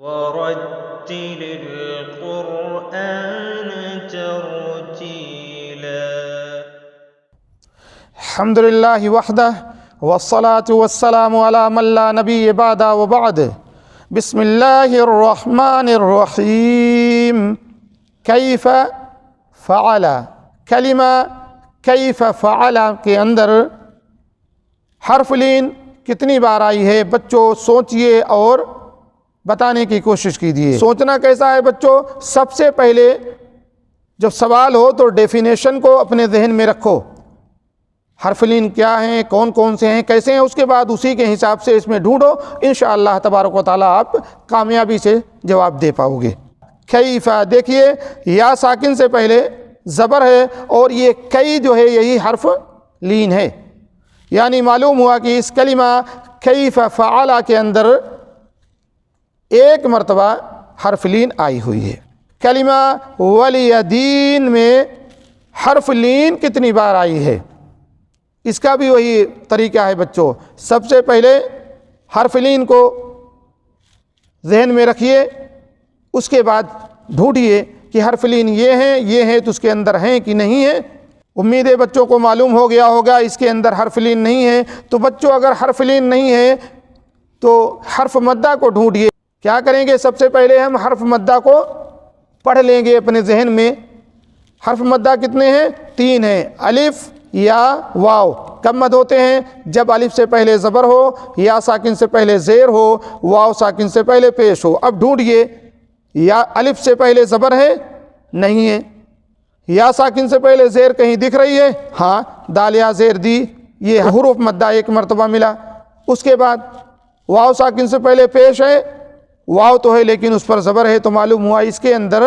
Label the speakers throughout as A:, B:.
A: ورتل القرآن ترتيلا.
B: الحمد للہ وحدہ والصلاة والسلام علی من لا نبی بعد وبعد. بسم اللہ الرحمن الرحیم. کیف فعل، کلمہ کیف فعل کے اندر حرف لین کتنی بار آئی ہے؟ بچوں سوچئے اور بتانے کی کوشش کیجیے. سوچنا کیسا ہے بچوں؟ سب سے پہلے جب سوال ہو تو ڈیفینیشن کو اپنے ذہن میں رکھو. حرف لین کیا ہیں، کون کون سے ہیں، کیسے ہیں، اس کے بعد اسی کے حساب سے اس میں ڈھونڈو. انشاءاللہ تبارک و تعالیٰ آپ کامیابی سے جواب دے پاؤ گے. کیف، دیکھیے یا ساکن سے پہلے زبر ہے اور یہ کئی جو ہے یہی حرف لین ہے. یعنی معلوم ہوا کہ اس کلمہ کیف فعل کے اندر ایک مرتبہ حرف لین آئی ہوئی ہے. کلمہ ولی دین میں حرف لین کتنی بار آئی ہے؟ اس کا بھی وہی طریقہ ہے بچوں. سب سے پہلے حرف لین کو ذہن میں رکھیے، اس کے بعد ڈھونڈیے کہ حرف لین یہ ہیں تو اس کے اندر ہیں کہ نہیں ہیں. امید ہے بچوں کو معلوم ہو گیا ہوگا اس کے اندر حرف لین نہیں ہے. تو بچوں اگر حرف لین نہیں ہے تو حرف مدہ کو ڈھونڈیے. کیا کریں گے؟ سب سے پہلے ہم حرف مدہ کو پڑھ لیں گے اپنے ذہن میں. حرف مدہ کتنے ہیں؟ 3 ہیں. الف یا واو. کب مد ہوتے ہیں؟ جب الف سے پہلے زبر ہو، یا ساکن سے پہلے زیر ہو، واو ساکن سے پہلے پیش ہو. اب ڈھونڈیے، یا الف سے پہلے زبر ہے؟ نہیں ہے. یا ساکن سے پہلے زیر کہیں دکھ رہی ہے؟ ہاں، دال یا زیر دی، یہ حروف مدہ ایک مرتبہ ملا. اس کے بعد واو ساکن سے پہلے پیش ہے، واو تو ہے لیکن اس پر زبر ہے، تو معلوم ہوا اس کے اندر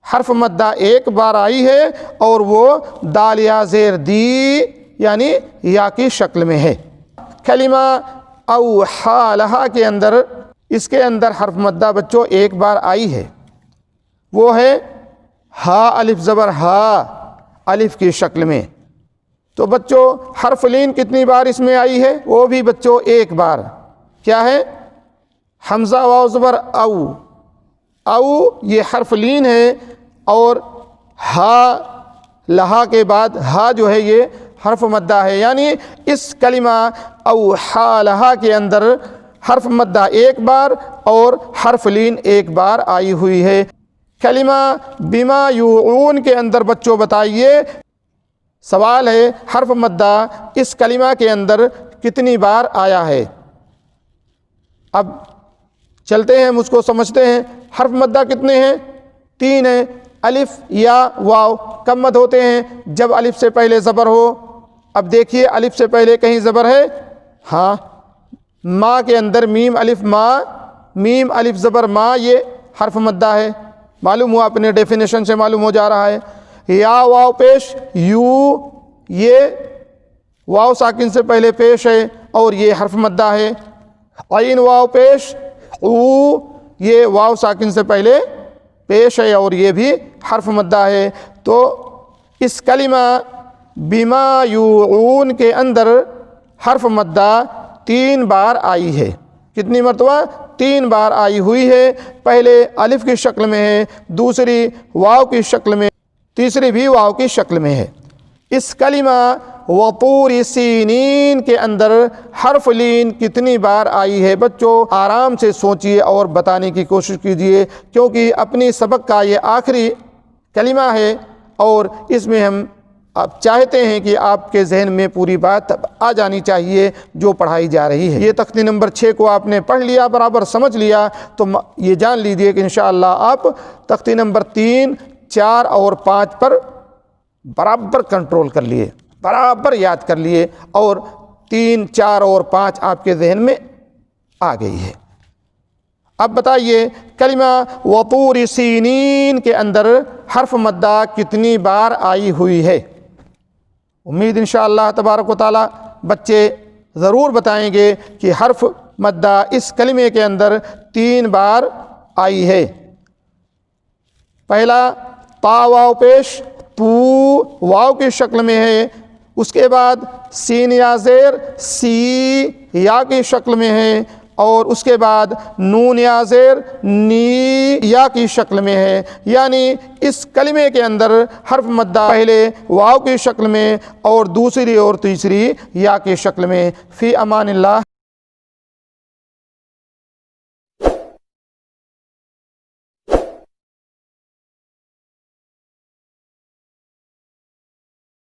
B: حرف مدہ ایک بار آئی ہے اور وہ دال یا زیر دی یعنی یا کی شکل میں ہے. کلمہ اوحا لہا کے اندر اس کے اندر حرف مدہ بچوں ایک بار آئی ہے، وہ ہے ہا الف زبر ہا، الف کی شکل میں. تو بچوں حرف لین کتنی بار اس میں آئی ہے؟ وہ بھی بچوں ایک بار. کیا ہے؟ حمزہ واو زبر او. او یہ حرف لین ہے اور ہا لہا کے بعد ہا جو ہے یہ حرف مدہ ہے. یعنی اس کلمہ اوحا لہا کے اندر حرف مدہ ایک بار اور حرف لین ایک بار آئی ہوئی ہے. کلمہ بما یوعون کے اندر بچوں بتائیے، سوال ہے حرف مدہ اس کلمہ کے اندر کتنی بار آیا ہے؟ اب چلتے ہیں ہم اس کو سمجھتے ہیں. حرف مدہ کتنے ہیں؟ 3 ہیں. الف یا واو. کب مد ہوتے ہیں؟ جب الف سے پہلے زبر ہو. اب دیکھیے الف سے پہلے کہیں زبر ہے؟ ہاں. ما کے اندر میم الف ما، میم الف زبر ما، یہ حرف مدہ ہے. معلوم ہوا اپنے ڈیفینیشن سے معلوم ہو جا رہا ہے. یا واو پیش یو، یہ واو ساکن سے پہلے پیش ہے اور یہ حرف مدہ ہے. عین واو پیش او، یہ واو ساکن سے پہلے پیش ہے اور یہ بھی حرف مدہ ہے. تو اس کلمہ بما یوعون کے اندر حرف مدہ 3 بار آئی ہے. کتنی مرتبہ؟ 3 بار آئی ہوئی ہے. پہلے الف کی شکل میں ہے، دوسری واو کی شکل میں، تیسری بھی واو کی شکل میں ہے. اس کلمہ وطور سینین کے اندر حرف لین کتنی بار آئی ہے؟ بچوں آرام سے سوچئے اور بتانے کی کوشش کیجئے، کیونکہ اپنی سبق کا یہ آخری کلمہ ہے اور اس میں ہم آپ چاہتے ہیں کہ آپ کے ذہن میں پوری بات آ جانی چاہیے جو پڑھائی جا رہی ہے. یہ تختی نمبر 6 کو آپ نے پڑھ لیا، برابر سمجھ لیا، تو یہ جان لیجئے کہ انشاءاللہ آپ تختی نمبر 3، 4 اور 5 پر برابر کنٹرول کر لیے، برابر یاد کر لیے اور 3، 4 اور 5 آپ کے ذہن میں آ گئی ہے. اب بتائیے کلمہ وطور سینین کے اندر حرف مدہ کتنی بار آئی ہوئی ہے؟ امید انشاءاللہ تبارک و تعالی بچے ضرور بتائیں گے کہ حرف مدہ اس کلمے کے اندر 3 بار آئی ہے. پہلا تا واو پیش، تو واو کی شکل میں ہے. اس کے بعد سین یا زیر سی یا کی شکل میں ہے. اور اس کے بعد نون یا زیر نی یا کی شکل میں ہے، یعنی اس کلمے کے اندر حرف مدہ پہلے واو کی شکل میں اور دوسری اور تیسری یا کی شکل میں۔ فی امان اللہ۔